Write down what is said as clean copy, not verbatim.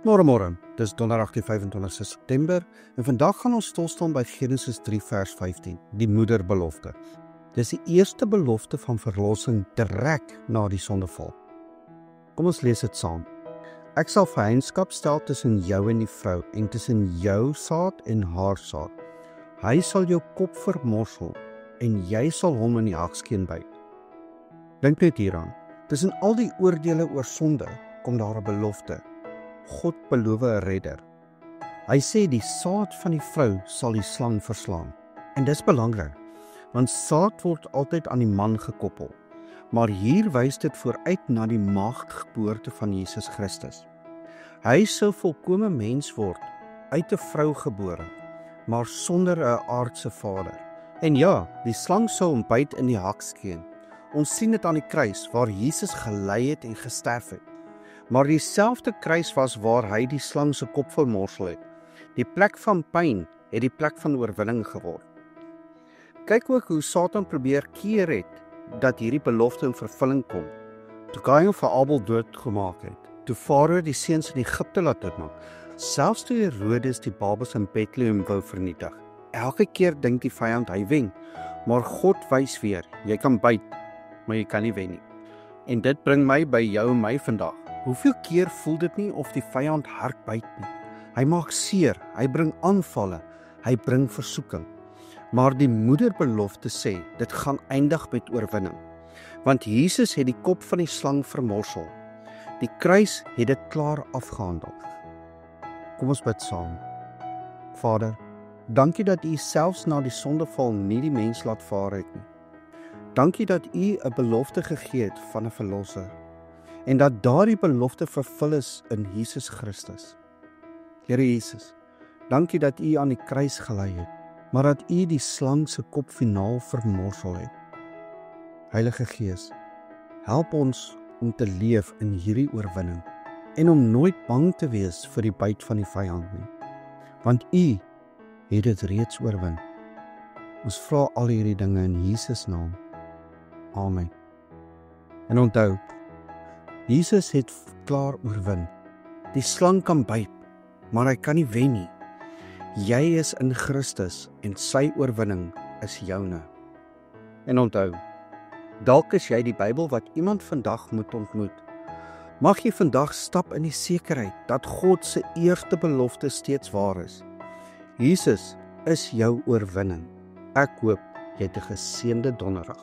Môre, dis donderdag die 25 September en vandag gaan ons stilstaan by Genesis 3 vers 15, die moederbelofte. Dis die eerste belofte van verlossing direk na die sondeval. Kom ons lees dit saam. Ek sal vyandskap stel tussen jou en die vrou en tussen jou saad en haar saad. Hy sal jou kop vermorsel en jy sal hom in die hakskeen byt. Dink net hieraan. Tussen al die oordeele oor sonde kom daar 'n belofte. God beloof 'n redder. Hy sê die saad van die vrou sal die slang verslaan. En dis belangrik, want saad word altyd aan die man gekoppel. Maar hier wys dit vooruit na die maagdgeboorte van Jesus Christus. Hy sou volkome mens word, uit 'n vrou gebore, maar sonder 'n aardse vader. En ja, die slang sou hom byt in die hakskeen. Ons sien dit aan die kruis waar Jesus gelei het en gesterf het. Maar dieselfde kruis was waar hy die slang se kop vermorsel het. Die plek van pyn het die plek van oorwinning geword. Kyk ook hoe Satan probeer keer het dat hierdie belofte in vervulling kom. Toe Kain vir Abel doodgemaak het, toe Farao die seuns in Egipte laat doodmaak, selfs toe Herodes die babas in Bethlehem wou vernietig. Elke keer dink die vyand hy wen, maar God wys weer, jy kan byt, maar jy kan nie wen nie. En dit bring my by jou en my vandag. Hoeveel keer voel dit nie of die vyand hard byt nie? Hy maak seer, hy bring aanvalle, hy bring versoeking. Maar die moederbelofte sê, dit gaan eindig met oorwinning. Want Jesus het die kop van die slang vermorsel. Die kruis het dit klaar afgehandel. Kom ons bid saam. Vader, dankie dat U selfs na die sondeval nie die mens laat vaar het nie. Dankie dat U 'n belofte gegee het van 'n verlosser. En dat daardie belofte vervul is in Jesus Christus. Here Jesus, dankie dat U aan die kruis gelei het, maar dat U die slang se kop finaal vermorsel het. Heilige Gees, help ons om te leef in hierdie oorwinning en om nooit bang te wees vir die byt van die vyand nie, want U het dit reeds oorwin. Ons vra al hierdie dinge in Jesus naam. Amen. En onthou, Jesus het klaar oorwin. Die slang kan byt, maar hy kan nie wen nie. Jy is in Christus en sy oorwinning is joune. En onthou, dalk is jy die Bybel wat iemand vandag moet ontmoet. Mag jy vandag stap in die sekerheid dat God se eerste belofte steeds waar is. Jesus is jou oorwinning. Ek hoop jy het 'n geseënde donderdag.